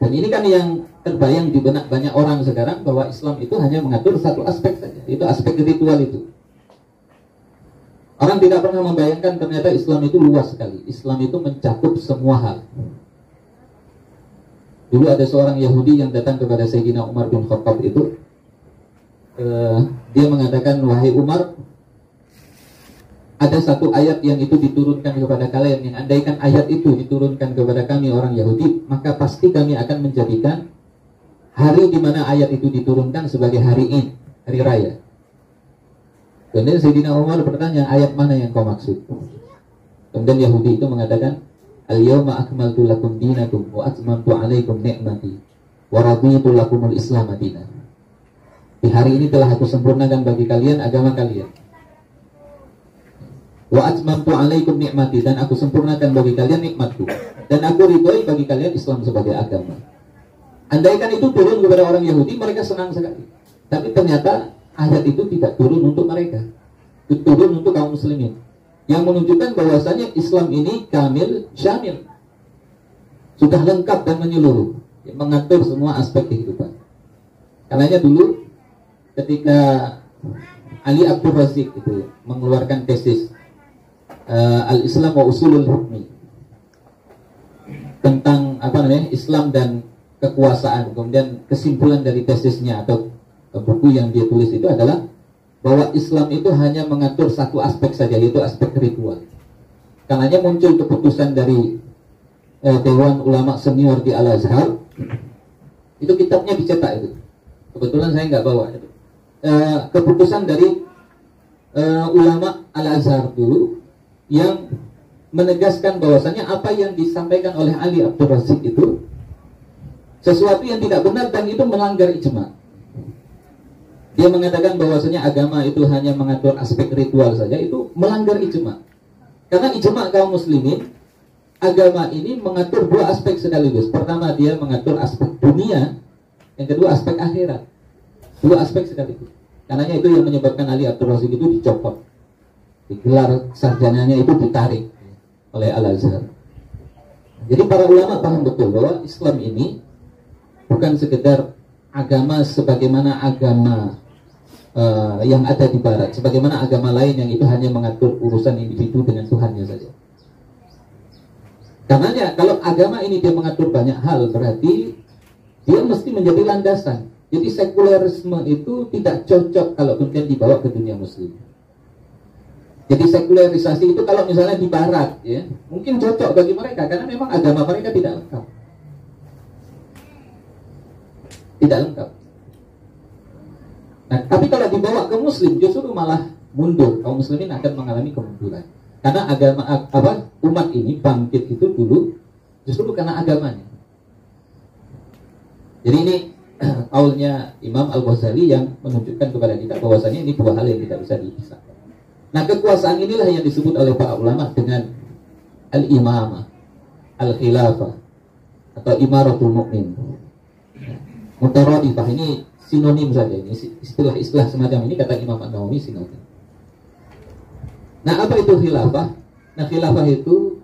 Dan ini kan yang terbayang di benak banyak orang sekarang, bahwa Islam itu hanya mengatur satu aspek saja, itu aspek ritual itu. Orang tidak pernah membayangkan ternyata Islam itu luas sekali. Islam itu mencakup semua hal. Dulu ada seorang Yahudi yang datang kepada Sayyidina Umar bin Khattab itu. Dia mengatakan, wahai Umar, ada satu ayat yang itu diturunkan kepada kalian, yang andaikan ayat itu diturunkan kepada kami orang Yahudi, maka pasti kami akan menjadikan hari di mana ayat itu diturunkan sebagai hari Id, hari raya. Kemudian Sayyidina Umar bertanya, ayat mana yang kau maksud? Kemudian Yahudi itu mengatakan, al-yawma akmaltu lakum dinakum wa atmamtu alaikum ni'mati wa raditu lakumul Islam madinah. Di hari ini telah aku sempurnakan bagi kalian agama kalian. Wa atmamtu alaikum ni'mati, dan aku sempurnakan bagi kalian nikmatku, dan aku ridhoi bagi kalian Islam sebagai agama. Andaikan itu turun kepada orang Yahudi, mereka senang sekali. Tapi ternyata ayat itu tidak turun untuk mereka. Itu turun untuk kaum muslimin, yang menunjukkan bahwasanya Islam ini kamil, syamil, sudah lengkap dan menyeluruh, mengatur semua aspek kehidupan. Karenanya dulu ketika Ali Abdul Razik itu mengeluarkan tesis Al-Islam wa Usulul Hukmi, tentang Islam dan kekuasaan, kemudian kesimpulan dari tesisnya atau buku yang dia tulis itu adalah bahwa Islam itu hanya mengatur satu aspek saja, yaitu aspek ritual. Karenanya muncul keputusan dari Dewan Ulama Senior di Al-Azhar. Itu kitabnya dicetak itu. Kebetulan saya nggak bawa itu. Keputusan dari ulama Al-Azhar dulu yang menegaskan bahwasanya apa yang disampaikan oleh Ali Abdul Rasyid itu sesuatu yang tidak benar dan itu melanggar ijma. Dia mengatakan bahwasanya agama itu hanya mengatur aspek ritual saja, itu melanggar ijma. Karena ijma kaum muslimin, agama ini mengatur dua aspek sekaligus. Pertama, dia mengatur aspek dunia, yang kedua aspek akhirat. Dua aspek sekaligus. Karenanya itu yang menyebabkan Ali Abdul Rasyid itu dicopot. Gelar sarjananya itu ditarik oleh Al-Azhar. Jadi para ulama paham betul bahwa Islam ini bukan sekedar agama sebagaimana agama yang ada di barat, sebagaimana agama lain yang itu hanya mengatur urusan individu dengan Tuhannya saja. Karenanya kalau agama ini dia mengatur banyak hal, berarti dia mesti menjadi landasan. Jadi sekulerisme itu tidak cocok kalau kemudian dibawa ke dunia muslim. Jadi sekularisasi itu kalau misalnya di barat, ya, mungkin cocok bagi mereka karena memang agama mereka tidak lengkap. Tidak lengkap. Nah, tapi kalau dibawa ke muslim justru malah mundur. Kaum muslimin akan mengalami kemunduran. Karena agama umat ini bangkit itu dulu justru karena agamanya. Jadi ini kaulnya Imam Al-Ghazali yang menunjukkan kepada kita bahwasanya ini dua hal yang tidak bisa dipisahkan. Nah, kekuasaan inilah yang disebut oleh para ulama dengan al-imamah, al-khilafah, atau imaratul mu'min. Mutaradifah ini sinonim saja, ini istilah-istilah semacam ini kata Imam An-Nawawi sinonim. Nah, apa itu khilafah? Nah, khilafah itu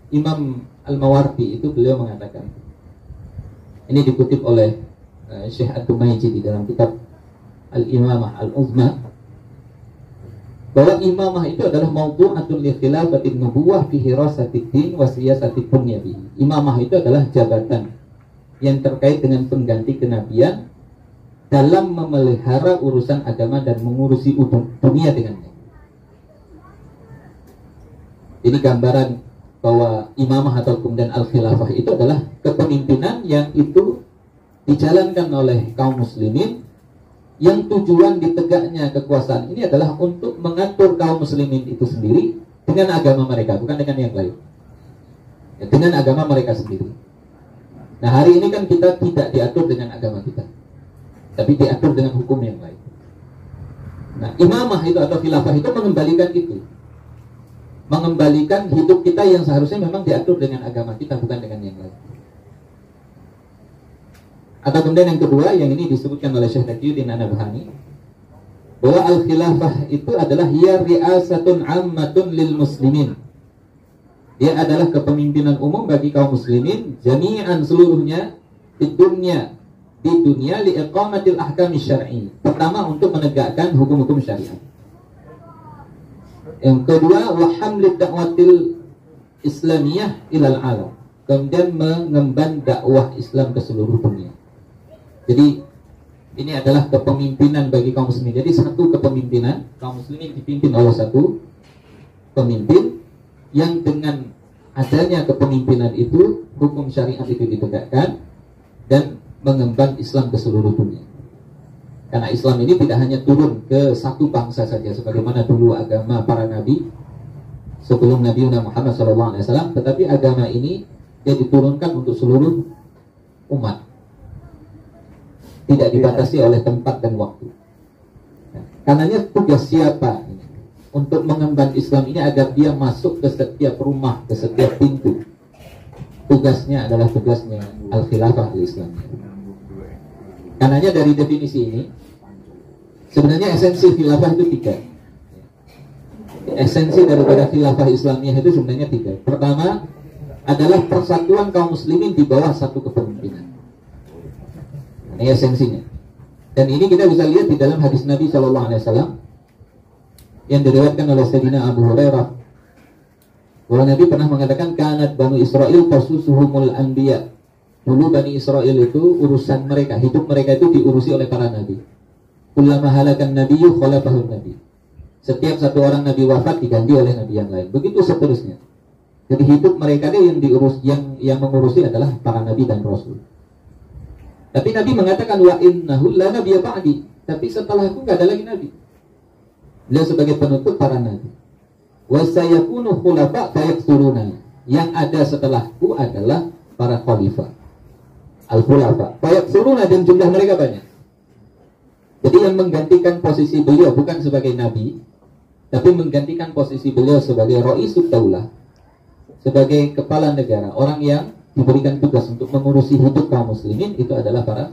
Imam Al-Mawardi itu beliau mengatakan. Ini dikutip oleh Syekh Ad-Dumaiji di dalam kitab Al-Imamah Al-Uzma, bahwa imamah itu adalah mawdu'atun li khilafatin nubuwah fi hirasatid din wa siyasatid dunya bihi. Imamah itu adalah jabatan yang terkait dengan pengganti kenabian dalam memelihara urusan agama dan mengurusi dunia dengannya. Jadi gambaran bahwa imamah atau kemudian al-khilafah itu adalah kepemimpinan yang itu dijalankan oleh kaum muslimin, yang tujuan ditegaknya kekuasaan ini adalah untuk mengatur kaum muslimin itu sendiri dengan agama mereka, bukan dengan yang lain, ya, dengan agama mereka sendiri. Nah, hari ini kan kita tidak diatur dengan agama kita, tapi diatur dengan hukum yang lain. Nah, imamah itu atau khilafah itu mengembalikan itu, mengembalikan hidup kita yang seharusnya memang diatur dengan agama kita, bukan dengan yang lain. Atau kemudian yang kedua, yang ini disebutkan oleh Syekh Taqiyuddin An-Nabhani, bahwa al-khilafah itu adalah hiya ri'asatun ammatun lil muslimin. Dia adalah kepemimpinan umum bagi kaum muslimin jami'an seluruhnya di dunia li iqamatil ahkam syar'i. Pertama, untuk menegakkan hukum-hukum syariat. Yang kedua, wa hamlid da'watil islamiyah ilal alam. Kemudian mengemban dakwah Islam ke seluruh dunia. Jadi ini adalah kepemimpinan bagi kaum muslimin. Jadi satu kepemimpinan, kaum muslimin dipimpin oleh satu pemimpin yang dengan adanya kepemimpinan itu hukum syariat itu ditegakkan dan mengemban Islam ke seluruh dunia. Karena Islam ini tidak hanya turun ke satu bangsa saja sebagaimana dulu agama para nabi sebelum Nabi Muhammad SAW, tetapi agama ini dia diturunkan untuk seluruh umat. Tidak dibatasi oleh tempat dan waktu. Nah, karenanya tugas siapa ini? Untuk mengemban Islam ini agar dia masuk ke setiap rumah, ke setiap pintu. Tugasnya adalah tugasnya al-khilafah al-Islam. Karenanya dari definisi ini, sebenarnya esensi khilafah itu tiga. Esensi daripada khilafah Islamiyah itu sebenarnya tiga. Pertama adalah persatuan kaum muslimin di bawah satu kepemimpinan. Ini esensinya. Dan ini kita bisa lihat di dalam hadis Nabi SAW yang diriwayatkan oleh Sayyidina Abu Hurairah, bahwa Nabi pernah mengatakan kanat Banu Israel tasusuhumul anbiya. Dulu Bani Israel itu urusan mereka, hidup mereka itu diurusi oleh para nabi. Kullama halakan nabiyyu khalafahun nabi. Setiap satu orang nabi wafat diganti oleh nabi yang lain. Begitu seterusnya. Jadi hidup mereka yang diurus, yang mengurusi adalah para nabi dan rasul. Tapi Nabi mengatakan wa innahu la nabiyya ba'di. Tapi setelahku enggak ada lagi nabi. Beliau sebagai penutup para nabi. Wa sayakunu khulafa fayaqsuruna. Yang ada setelahku adalah para khalifah. Al-khulafa. Fayaqsuruna, dan jumlah mereka banyak. Jadi yang menggantikan posisi beliau bukan sebagai nabi, tapi menggantikan posisi beliau sebagai Raisud Daulah, sebagai kepala negara, orang yang diberikan tugas untuk mengurusi hidup kaum muslimin, itu adalah para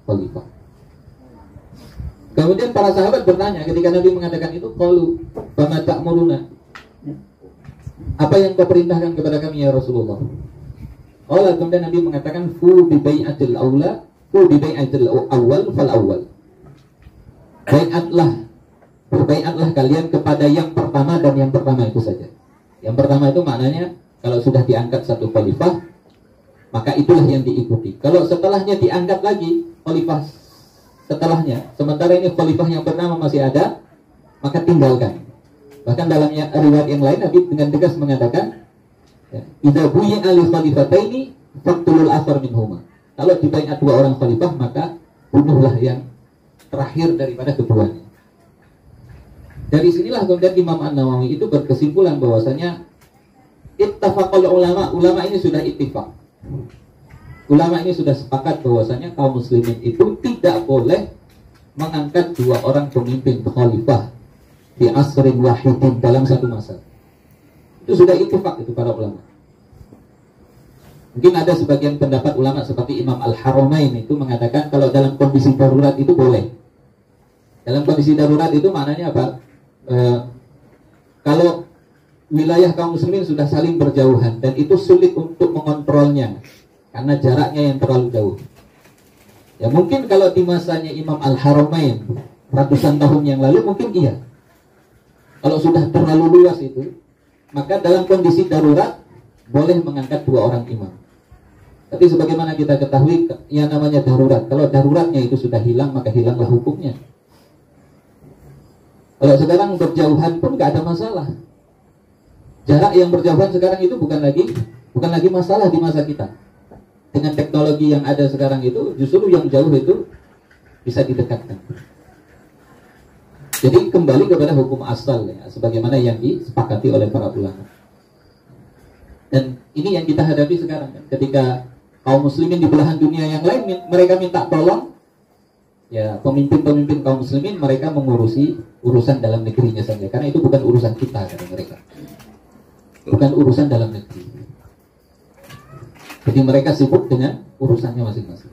khalifah. Kemudian para sahabat bertanya ketika Nabi mengatakan itu, qalu fama ta'muruna, apa yang kau perintahkan kepada kami ya Rasulullah? Kemudian Nabi mengatakan fu bi bai'atil aula, fu bi bai'atil awal fal awal. Berbaiatlah kalian kepada yang pertama, dan yang pertama itu saja. Yang pertama itu maknanya kalau sudah diangkat satu khalifah, maka itulah yang diikuti. Kalau setelahnya diangkat lagi khalifah setelahnya, sementara ini khalifah yang pertama masih ada, maka tinggalkan. Bahkan dalam riwayat yang lain Nabi dengan tegas mengatakan, idza buyi'a li khalifataini faqtulul akhar minhuma. Kalau dibaiat dua orang khalifah, maka bunuhlah yang terakhir daripada keduanya. Dari sinilah kemudian Imam An-Nawawi itu berkesimpulan bahwasanya ittafaqal ulama ini sudah ittifaq. Ulama ini sudah sepakat bahwasanya kaum muslimin itu tidak boleh mengangkat dua orang pemimpin khalifah di asrin wahidin dalam satu masa. Itu sudah ittifaq itu para ulama. Mungkin ada sebagian pendapat ulama seperti Imam Al-Haramain itu mengatakan kalau dalam kondisi darurat itu boleh. Dalam kondisi darurat itu maknanya apa? Kalau wilayah kaum muslimin sudah saling berjauhan dan itu sulit untuk mengontrolnya karena jaraknya yang terlalu jauh. Ya mungkin kalau di masanya Imam Al-Haramain ratusan tahun yang lalu mungkin iya. Kalau sudah terlalu luas itu, maka dalam kondisi darurat boleh mengangkat dua orang imam. Tapi sebagaimana kita ketahui, yang namanya darurat, kalau daruratnya itu sudah hilang, maka hilanglah hukumnya. Kalau sekarang berjauhan pun nggak ada masalah. Jarak yang berjauhan sekarang itu bukan lagi masalah di masa kita. Dengan teknologi yang ada sekarang itu, justru yang jauh itu bisa didekatkan. Jadi kembali kepada hukum asal ya, sebagaimana yang disepakati oleh para ulama. Dan ini yang kita hadapi sekarang kan. Ketika kaum muslimin di belahan dunia yang lain mereka minta tolong, ya pemimpin-pemimpin kaum muslimin mereka mengurusi urusan dalam negerinya saja, karena itu bukan urusan kita kata mereka. Bukan urusan dalam negeri. Jadi mereka sibuk dengan urusannya masing-masing.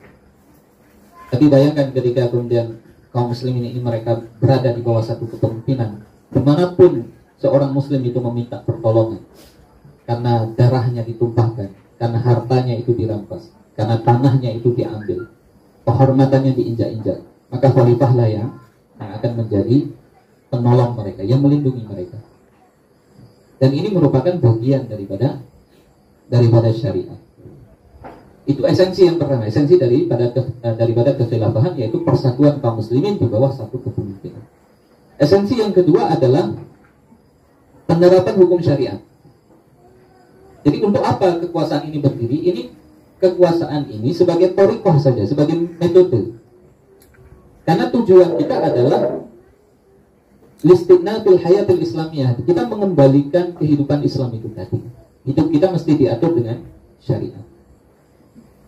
Tapi bayangkan ketika kemudian kaum muslimin ini mereka berada di bawah satu kepemimpinan, dimanapun seorang muslim itu meminta pertolongan, karena darahnya ditumpahkan, karena hartanya itu dirampas, karena tanahnya itu diambil, kehormatannya diinjak-injak, maka khalifahlah yang akan menjadi penolong mereka, yang melindungi mereka. Dan ini merupakan bagian daripada syariat. Itu esensi yang pertama, esensi daripada kekhilafahan, yaitu persatuan kaum muslimin di bawah satu kepemimpinan. Esensi yang kedua adalah penerapan hukum syariat. Jadi untuk apa kekuasaan ini berdiri? Ini kekuasaan ini sebagai thariqah saja, sebagai metode. Karena tujuan kita adalah listiqnatul hayatil islamiyah. Kita mengembalikan kehidupan Islam itu tadi. Hidup kita mesti diatur dengan syariat.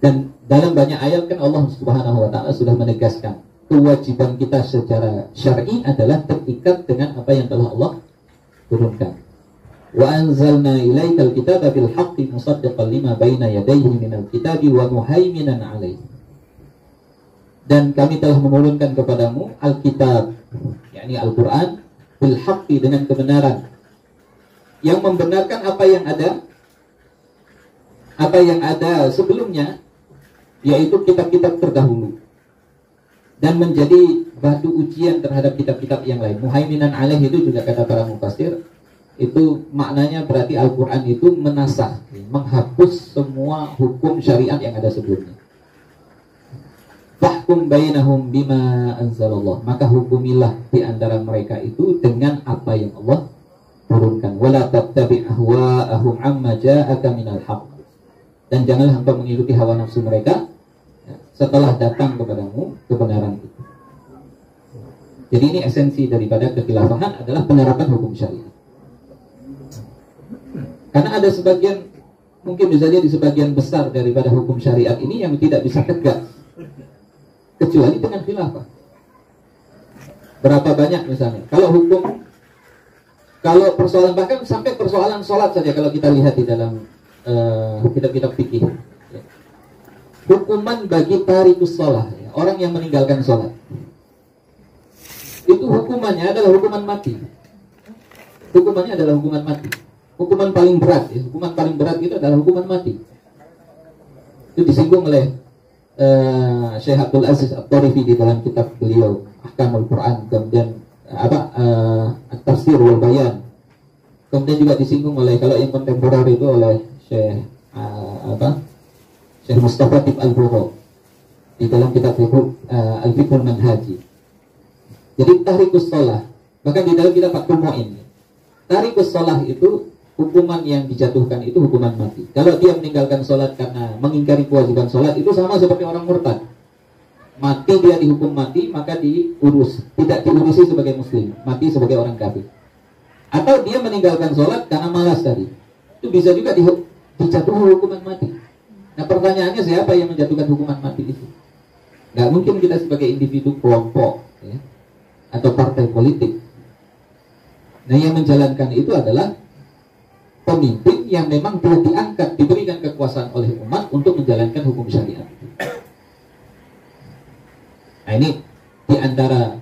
Dan dalam banyak ayat kan Allah Subhanahu wa taala sudah menegaskan kewajiban kita secara syar'i adalah terikat dengan apa yang telah Allah turunkan. Wa anzalna ilaikal kitaba bil haqqi musaddiqan lima baina yadayhi minal kitabi wa muhaiminan 'alaihi. Dan kami telah menurunkan kepadamu Alkitab, yakni Al-Quran, bil haqqi, dengan kebenaran, yang membenarkan apa yang ada sebelumnya, yaitu kitab-kitab terdahulu, dan menjadi batu ujian terhadap kitab-kitab yang lain. Muhaiminan 'alaihi itu juga kata para mufassir, itu maknanya berarti Al-Quran itu menasakh, menghapus semua hukum syariat yang ada sebelumnya. Fahkum bainahum bima anzalallah, maka hukumilah di antara mereka itu dengan apa yang Allah turunkan. Wala tattabi' ahwa'ahum amma ja'aka minal haqq, dan janganlah engkau mengikuti hawa nafsu mereka setelah datang kepadamu kebenaran itu. Jadi ini esensi daripada kekhilafahan adalah penerapan hukum syariat. Karena ada sebagian, mungkin bisa jadi sebagian besar daripada hukum syariat ini yang tidak bisa tegak kecuali dengan khilafah. Berapa banyak misalnya? Kalau persoalan, bahkan sampai persoalan sholat saja, kalau kita lihat di dalam kitab-kitab fikih, hukuman bagi tarikus sholat, orang yang meninggalkan sholat, itu hukumannya adalah hukuman mati. Hukumannya adalah hukuman mati. Hukuman paling berat, hukuman paling berat itu adalah hukuman mati. Itu disinggung oleh Syekh Abdul Aziz At-Tarifi di dalam kitab beliau Ahkamul Quran, kemudian At-Tafsir wal Bayan. Kemudian juga disinggung oleh, kalau yang kontemporer itu oleh Syekh Mustafa Tib Al-Buro di dalam kitab Al-Fiqhul Manhaji. Jadi tarikus sholah, bahkan di dalam kitab Fathul Mu'in, tarikus sholah itu hukuman yang dijatuhkan itu hukuman mati. Kalau dia meninggalkan sholat karena mengingkari kewajiban sholat, itu sama seperti orang murtad. Mati, dia dihukum mati, maka diurus, tidak diurusi sebagai muslim, mati sebagai orang kafir. Atau dia meninggalkan sholat karena malas tadi, itu bisa juga dijatuhkan hukuman mati. Nah, pertanyaannya, siapa yang menjatuhkan hukuman mati itu? Nggak mungkin kita sebagai individu, kelompok, ya, atau partai politik. Nah, yang menjalankan itu adalah pemimpin yang memang telah diangkat, diberikan kekuasaan oleh umat untuk menjalankan hukum syariat. Nah, ini diantara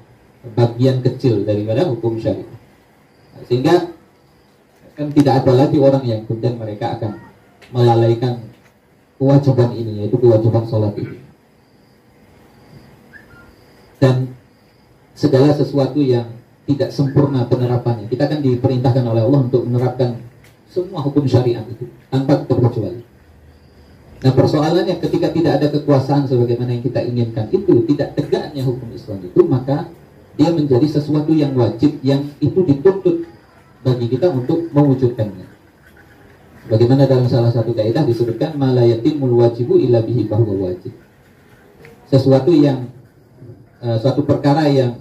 bagian kecil daripada hukum syariat. Nah, sehingga kan tidak ada lagi orang yang kemudian mereka akan melalaikan kewajiban ini, yaitu kewajiban sholat ini. Dan segala sesuatu yang tidak sempurna penerapannya, kita kan diperintahkan oleh Allah untuk menerapkan semua hukum syariat itu tanpa terkecuali. Nah, persoalannya ketika tidak ada kekuasaan sebagaimana yang kita inginkan, itu tidak tegaknya hukum Islam itu, maka dia menjadi sesuatu yang wajib, yang itu dituntut bagi kita untuk mewujudkannya. Bagaimana dalam salah satu kaidah disebutkan ma la yatimul wajibu illa bihi fahuwa wajib. Sesuatu yang suatu perkara yang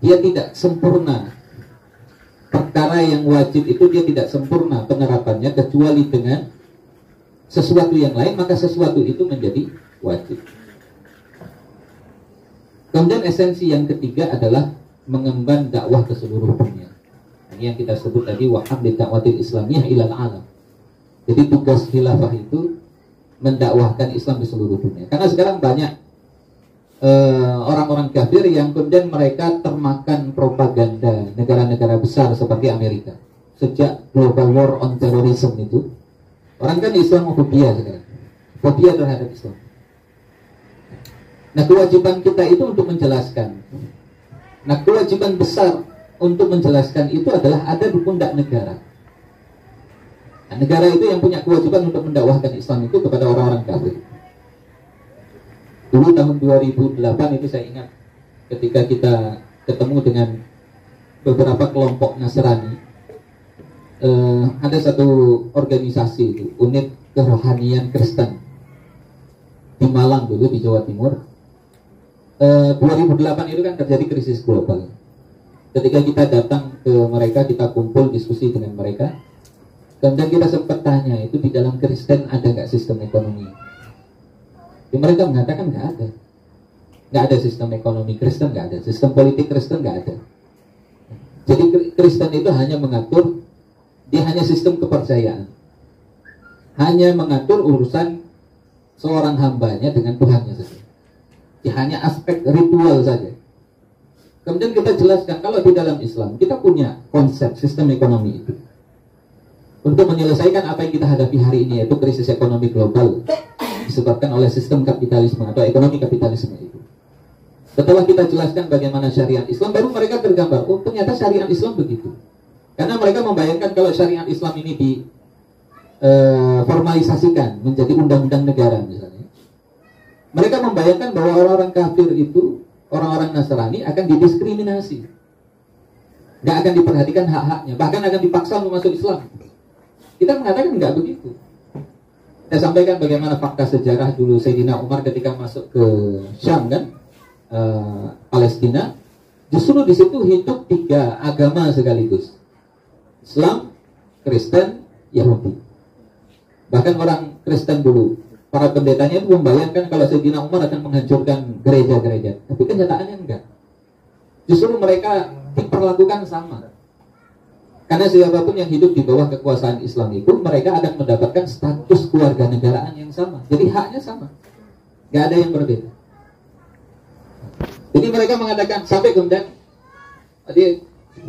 dia tidak sempurna, perkara yang wajib itu dia tidak sempurna penerapannya kecuali dengan sesuatu yang lain, maka sesuatu itu menjadi wajib. Kemudian esensi yang ketiga adalah mengemban dakwah ke seluruh dunia. Ini yang kita sebut tadi wahamd dakwatil islamiyah ilal alam. Jadi tugas khilafah itu mendakwahkan Islam di seluruh dunia. Karena sekarang banyak orang-orang kafir yang kemudian mereka termakan propaganda negara-negara besar seperti Amerika. Sejak Global War on Terrorism itu, orang kan Islamofobia sekarang, fobia terhadap Islam. Nah, kewajiban kita itu untuk menjelaskan. Nah, kewajiban besar untuk menjelaskan itu adalah ada di pundak negara. Nah, negara itu yang punya kewajiban untuk mendakwahkan Islam itu kepada orang-orang kafir. Dulu tahun 2008 itu saya ingat, ketika kita ketemu dengan beberapa kelompok Nasrani, ada satu organisasi itu, unit kerohanian Kristen di Malang dulu, di Jawa Timur. 2008 itu kan terjadi krisis global. Ketika kita datang ke mereka, kita kumpul diskusi dengan mereka, kemudian kita sempat tanya, itu di dalam Kristen ada nggak sistem ekonomi? Ya, mereka mengatakan nggak ada sistem ekonomi Kristen, nggak ada sistem politik Kristen, nggak ada. Jadi Kristen itu hanya mengatur, dia hanya sistem kepercayaan, hanya mengatur urusan seorang hambanya dengan Tuhannya saja. Ya, hanya aspek ritual saja. Kemudian kita jelaskan kalau di dalam Islam kita punya konsep sistem ekonomi itu untuk menyelesaikan apa yang kita hadapi hari ini, yaitu krisis ekonomi global disebabkan oleh sistem kapitalisme atau ekonomi kapitalisme itu. Setelah kita jelaskan bagaimana syariat Islam, baru mereka tergambar, oh ternyata syariat Islam begitu. Karena mereka membayangkan kalau syariat Islam ini diformalisasikan menjadi undang-undang negara misalnya, mereka membayangkan bahwa orang-orang kafir itu, orang-orang Nasrani akan didiskriminasi, nggak akan diperhatikan hak-haknya, bahkan akan dipaksa untuk masuk Islam. Kita mengatakan nggak begitu. Saya sampaikan bagaimana fakta sejarah dulu Sayyidina Umar ketika masuk ke Syam kan, Palestina, Justru di situ hidup 3 agama sekaligus. Islam, Kristen, Yahudi. Bahkan orang Kristen dulu, para pendetanya itu membayangkan kalau Sayyidina Umar akan menghancurkan gereja-gereja. Tapi kenyataannya enggak. Justru mereka diperlakukan sama. Karena siapapun yang hidup di bawah kekuasaan Islam itu, mereka akan mendapatkan status keluarga negaraan yang sama. Jadi haknya sama. Nggak ada yang berbeda. Jadi mereka mengatakan, sampai kemudian tadi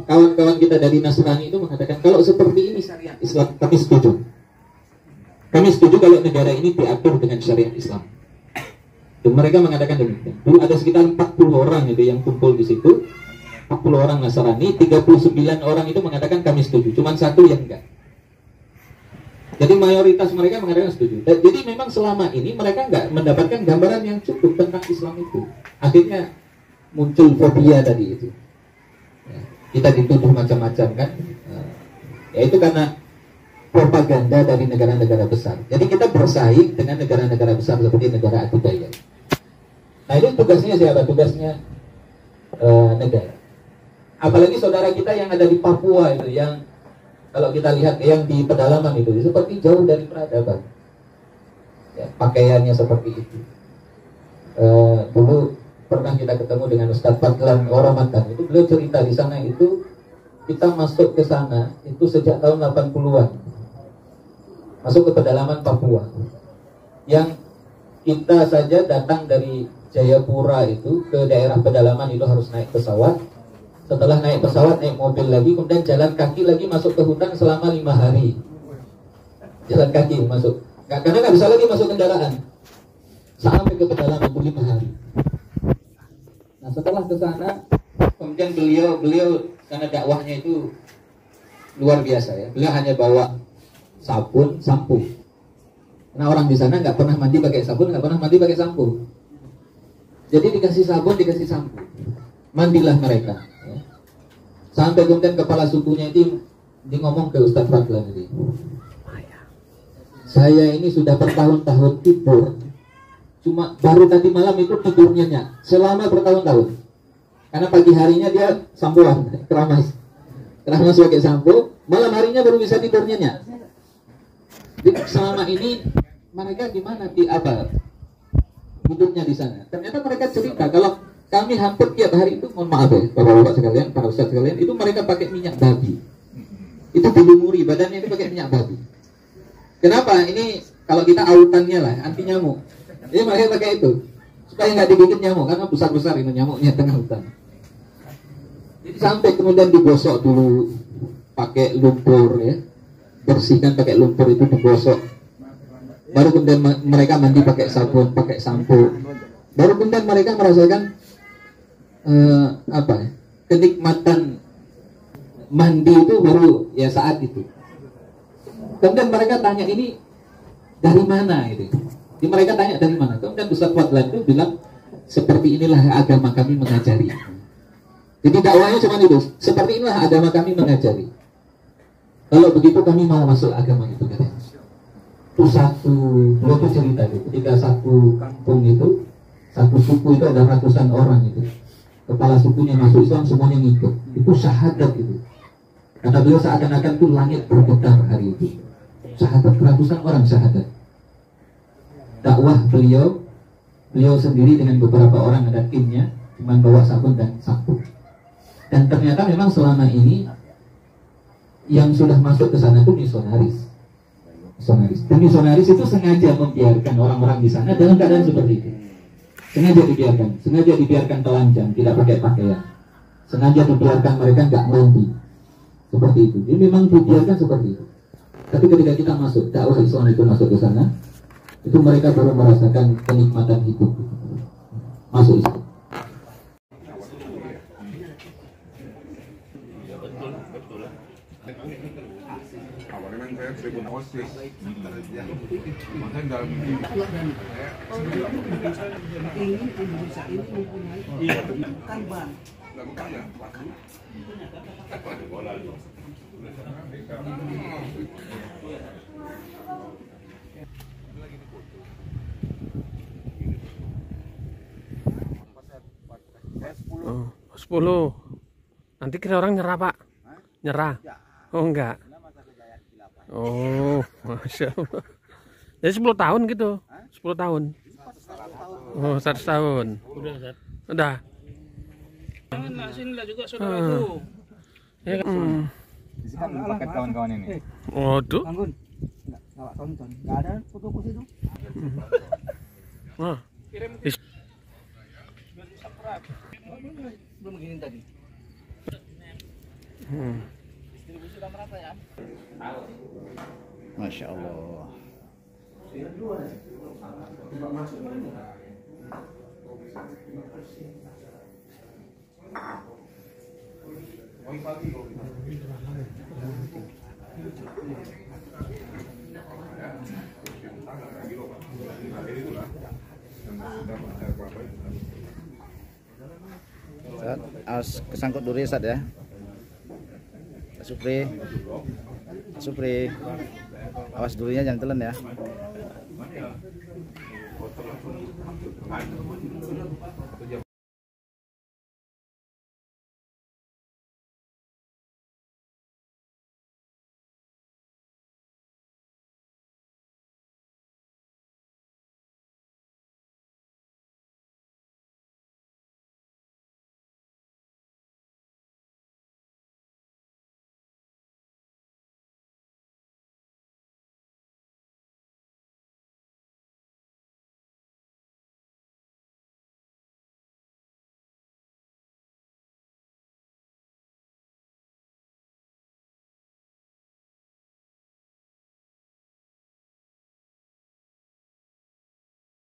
kawan-kawan kita dari Nasrani itu mengatakan, kalau seperti ini syariat Islam, kami setuju. Kami setuju kalau negara ini diatur dengan syariat Islam. Dan mereka mengatakan demikian. Dulu ada sekitar 40 orang itu yang kumpul di situ. 40 orang Nasrani, 39 orang itu mengatakan kami setuju, cuma 1 yang enggak. Jadi mayoritas mereka mengatakan setuju. Jadi memang selama ini mereka enggak mendapatkan gambaran yang cukup tentang Islam itu. Akhirnya muncul fobia tadi itu. Ya, kita dituduh macam-macam kan. Ya itu karena propaganda dari negara-negara besar. Jadi kita bersaing dengan negara-negara besar seperti negara adidaya. Nah ini tugasnya siapa? Tugasnya negara. Apalagi saudara kita yang ada di Papua itu, yang kalau kita lihat yang di pedalaman itu seperti jauh dari peradaban. Ya, pakaiannya seperti itu. Dulu pernah kita ketemu dengan Ustadz Fadlan Oromantan, itu beliau cerita di sana itu kita masuk ke sana itu sejak tahun 80-an. Masuk ke pedalaman Papua. Yang kita saja datang dari Jayapura itu ke daerah pedalaman itu harus naik pesawat. Setelah naik pesawat, naik mobil lagi, kemudian jalan kaki lagi masuk ke hutan selama 5 hari. Jalan kaki masuk. Karena nggak bisa lagi masuk kendaraan. Sampai ke pedalaman itu 5 hari. Nah setelah ke sana, kemudian beliau karena dakwahnya itu luar biasa ya. Beliau hanya bawa sabun, sampo. Nah orang di sana nggak pernah mandi pakai sabun, nggak pernah mandi pakai sampo. Jadi dikasih sabun, dikasih sampo. Mandilah mereka. Ya. Sampai kemudian kepala sukunya itu dia ngomong ke Ustadz Fadlan ini. Saya ini sudah bertahun-tahun tidur. Cuma baru tadi malam itu tidurnya nyak. Selama bertahun-tahun. Karena pagi harinya dia sampoan, keramas pakai sampo. Malam harinya baru bisa tidurnya nyak. Jadi selama ini mereka gimana di apa hidupnya di sana? Ternyata mereka cerita kalau kami hampir tiap hari itu, mohon maaf ya, bapak-bapak sekalian, para ustadz sekalian, itu mereka pakai minyak babi. Itu dilumuri badannya itu pakai minyak babi. Kenapa? Ini kalau kita autannya lah, anti nyamuk. Jadi mereka pakai itu supaya nggak digigit nyamuk karena besar-besar itu nyamuknya tengah hutan. Jadi sampai kemudian digosok dulu pakai lumpur ya. Bersihkan pakai lumpur itu digosok. Baru kemudian mereka mandi pakai sabun, pakai sampo. Baru kemudian mereka merasakan kenikmatan mandi itu baru ya saat itu. Kemudian mereka tanya ini dari mana itu? Jadi mereka tanya dari mana? Kemudian Ustadz Fadlan itu bilang seperti inilah agama kami mengajari. Jadi dakwahnya cuma itu. Seperti inilah agama kami mengajari. Kalau begitu kami mau masuk agama itu katanya. Itu beliau tuh cerita itu. Ketika satu kampung itu, satu suku itu ada ratusan orang itu. Kepala sukunya masuk Islam semuanya ngikut. Itu syahadat itu. Kata beliau seakan-akan tuh langit bergetar hari itu. Syahadat, ratusan orang syahadat. Dakwah beliau sendiri dengan beberapa orang ada timnya, cuma bawa sabun dan sampo. Dan ternyata memang selama ini yang sudah masuk ke sana itu misionaris. Dan misionaris itu sengaja membiarkan orang-orang di sana dalam keadaan seperti itu. Sengaja dibiarkan telanjang, tidak pakai pakaian. Sengaja dibiarkan mereka nggak mandi. Seperti itu. Jadi memang dibiarkan seperti itu. Tapi ketika kita masuk, dakwah Islam itu masuk ke sana, itu mereka baru merasakan kenikmatan hidup. Masuk Islam. Awalnya memang saya tribun OSIS. Makanya dalam ingin Indonesia ini mempunyai korban. 10. Nanti kira orang nyerah, Pak? Nyerah? Oh, enggak. Oh, Masya Allah. Jadi 10 tahun gitu? 10 tahun? Oh, 100 tahun. Udah, Ustaz. Udah? Janganlah, sinilah juga saudaraku. Ya, Kan paket kawan-kawan ini. Waduh. Bangun. Enggak tonton. Enggak ada fotoku situ. Wah. Kirim Is- biar di-subscribe. Belum begini tadi. Distribusi sudah merata ya. Masya Allah. Ustaz, awas kesangkut duri Ustaz ya. Pak Supri. Pak Supri. Awas durinya jangan telan ya.